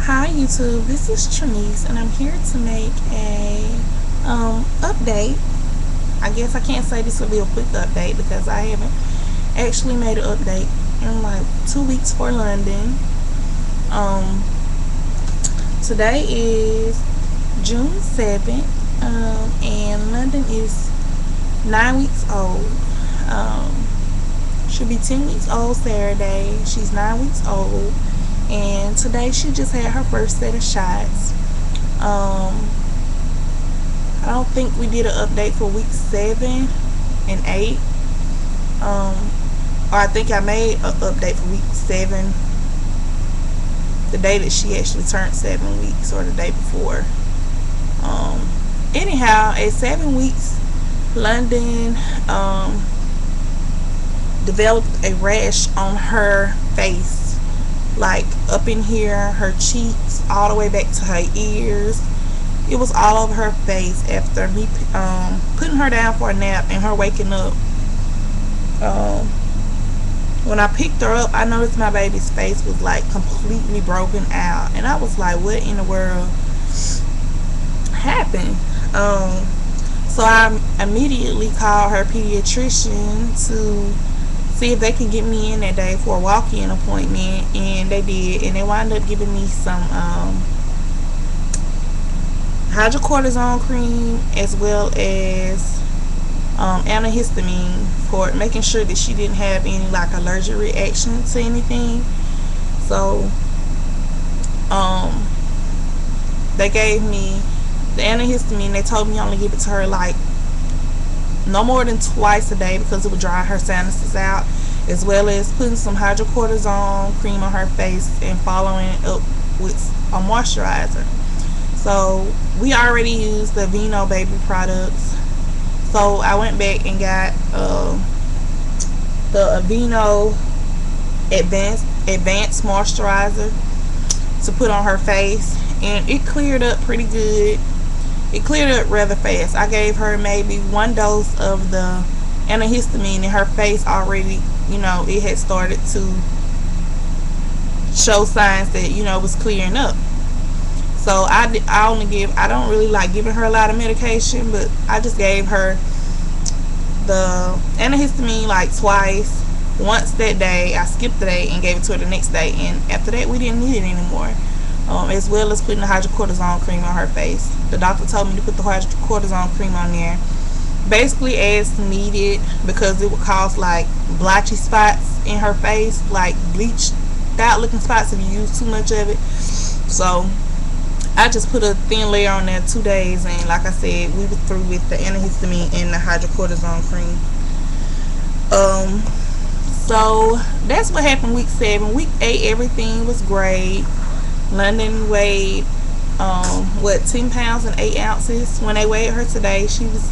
Hi YouTube, this is Trinice and I'm here to make a update. I guess I can't say this will be a quick update because I haven't actually made an update in like 2 weeks for London. Today is June 7th, and London is 9 weeks old. She'll be 10 weeks old Saturday. She's 9 weeks old. And today she just had her first set of shots. I don't think we did an update for week 7 and 8. Or I think I made an update for week 7, the day that she actually turned 7 weeks, or the day before. Anyhow, at 7 weeks, London developed a rash on her face. Like up in here, her cheeks, all the way back to her ears. It was all over her face after me putting her down for a nap and her waking up. When I picked her up, I noticed my baby's face was like completely broken out, and I was like, what in the world happened? So I immediately called her pediatrician to see if they can get me in that day for a walk-in appointment, and they did, and they wound up giving me some hydrocortisone cream as well as antihistamine for making sure that she didn't have any like allergic reaction to anything. So they gave me the antihistamine. They told me only give it to her like no more than twice a day because it would dry her sinuses out, as well as putting some hydrocortisone cream on her face and following it up with a moisturizer. So we already used the Vino baby products, so I went back and got the Vino advanced moisturizer to put on her face, and it cleared up pretty good. It cleared up rather fast. I gave her maybe 1 dose of the antihistamine, and her face already, you know, it had started to show signs that, you know, it was clearing up. So I don't really like giving her a lot of medication, but I just gave her the antihistamine like twice. Once that day, I skipped the day and gave it to her the next day, and after that we didn't need it anymore. As well as putting the hydrocortisone cream on her face. The doctor told me to put the hydrocortisone cream on there basically as needed, because it would cause like blotchy spots in her face, like bleached out looking spots if you use too much of it. So I just put a thin layer on there 2 days, and like I said, we were through with the antihistamine and the hydrocortisone cream. So that's what happened week 7. Week 8, everything was great. London weighed 10 pounds and 8 ounces. When they weighed her today, she was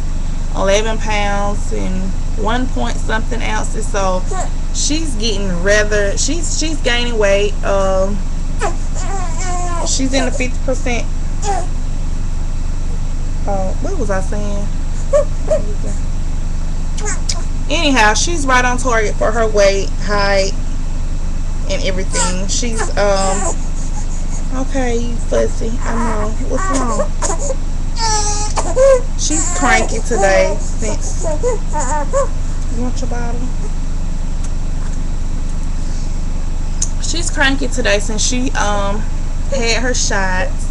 11 pounds and 1 point something ounces. So she's getting she's gaining weight. She's in the 50%. What was I saying? Anyhow, she's right on target for her weight, height, and everything. She's okay, you fussy. I know. What's wrong? She's cranky today since. You want your bottle? She's cranky today since she had her shots.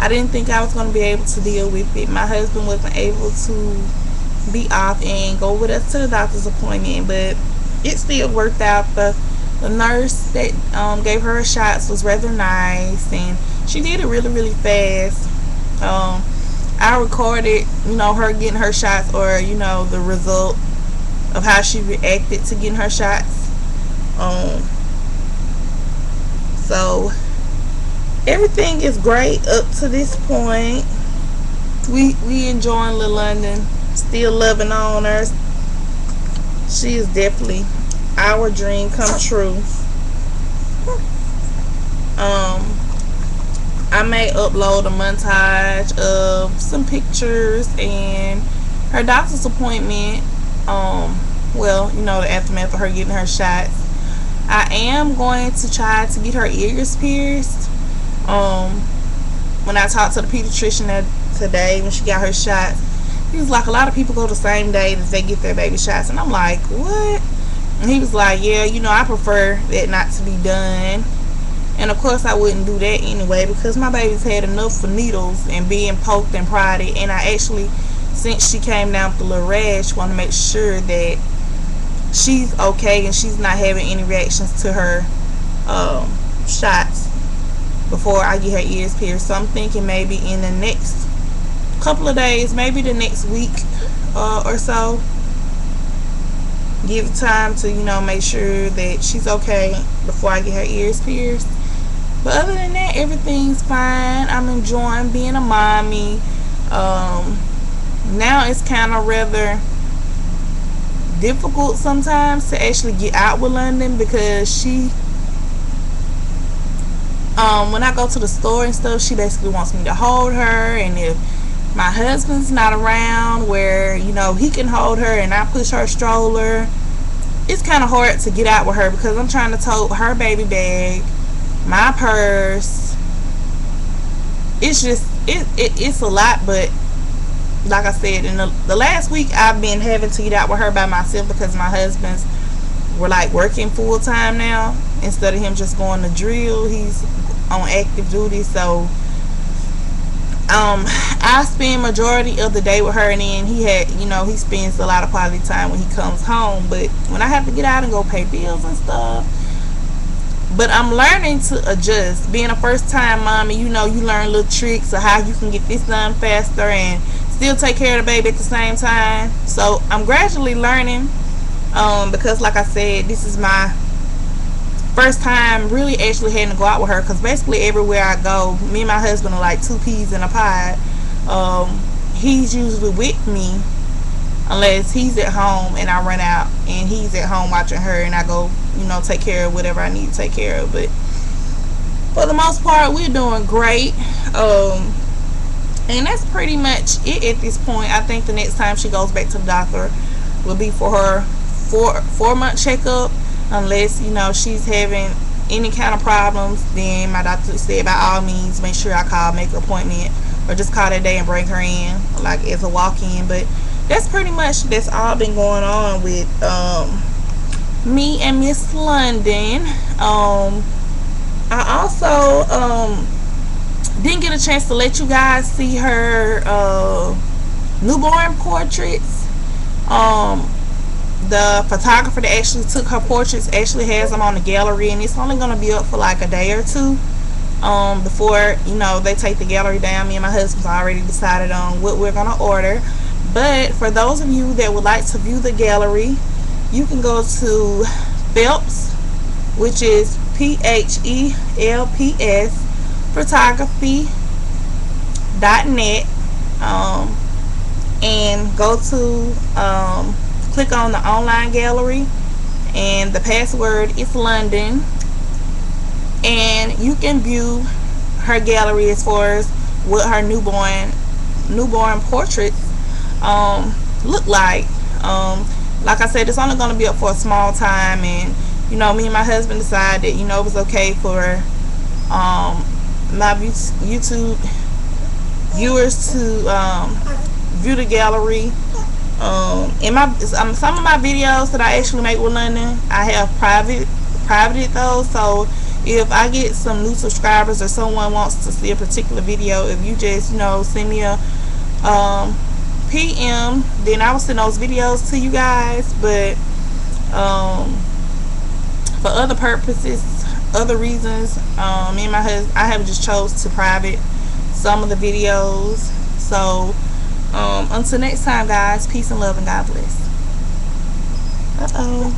I didn't think I was going to be able to deal with it. My husband wasn't able to be off and go with us to the doctor's appointment, but it still worked out. The nurse that gave her her shots was rather nice, and she did it really, really fast. I recorded, you know, her getting her shots, or, you know, the result of how she reacted to getting her shots. So everything is great up to this point. We enjoying little London, still loving on her. She is definitely our dream come true. I may upload a montage of some pictures and her doctor's appointment. Well, you know, the aftermath of her getting her shots. I am going to try to get her ears pierced. When I talked to the pediatrician today when she got her shots, he was like, a lot of people go the same day that they get their baby shots. And I'm like, what? And he was like, yeah, you know, I prefer that not to be done. And of course I wouldn't do that anyway, because my baby's had enough for needles and being poked and prodded. And I actually, since she came down with the little rash, want to make sure that she's okay and she's not having any reactions to her shots before I get her ears pierced. So I'm thinking maybe in the next couple of days, maybe the next week or so, give time to, you know, make sure that she's okay before I get her ears pierced. But other than that, everything's fine. I'm enjoying being a mommy. Now it's kind of rather difficult sometimes to actually get out with London, because she when I go to the store and stuff, she basically wants me to hold her. And if my husband's not around where, you know, he can hold her and I push her stroller, it's kind of hard to get out with her, because I'm trying to tote her baby bag, my purse. It's just it's a lot. But like I said, in the last week I've been having to get out with her by myself, because my husband's were like working full time now. Instead of him just going to drill, he's on active duty. So I spend majority of the day with her, and then he spends a lot of quality time when he comes home. But when I have to get out and go pay bills and stuff, but I'm learning to adjust. Being a first time mommy, you know, you learn little tricks of how you can get this done faster and still take care of the baby at the same time. So I'm gradually learning, because like I said, this is my first time really actually having to go out with her, because basically everywhere I go, me and my husband are like two peas in a pod. He's usually with me unless he's at home and I run out and he's at home watching her, and I go, you know, take care of whatever I need to take care of. But for the most part, we're doing great. And that's pretty much it at this point. I think the next time she goes back to the doctor will be for her 4-month checkup. Unless, you know, she's having any kind of problems, then my doctor said by all means make sure I call, make an appointment, or just call that day and bring her in, like as a walk-in. But that's pretty much, that's all been going on with me and Miss London. I also didn't get a chance to let you guys see her newborn portraits. The photographer that actually took her portraits actually has them on the gallery, and it's only going to be up for like a day or two before, you know, they take the gallery down. Me and my husband's already decided on what we're going to order. But for those of you that would like to view the gallery, you can go to Phelps, which is PHELPS photography.net, and go to click on the online gallery, and the password is London, and you can view her gallery as far as what her newborn portraits look like. Like I said, it's only going to be up for a small time, and you know, me and my husband decided, you know, it was okay for my YouTube viewers to view the gallery. In my some of my videos that I actually make with London, I have privated those. So if I get some new subscribers or someone wants to see a particular video, if you just, you know, send me a PM, then I will send those videos to you guys. But for other purposes, other reasons, me and my husband, I have just chose to private some of the videos. So until next time, guys, peace and love, and God bless. Uh-oh.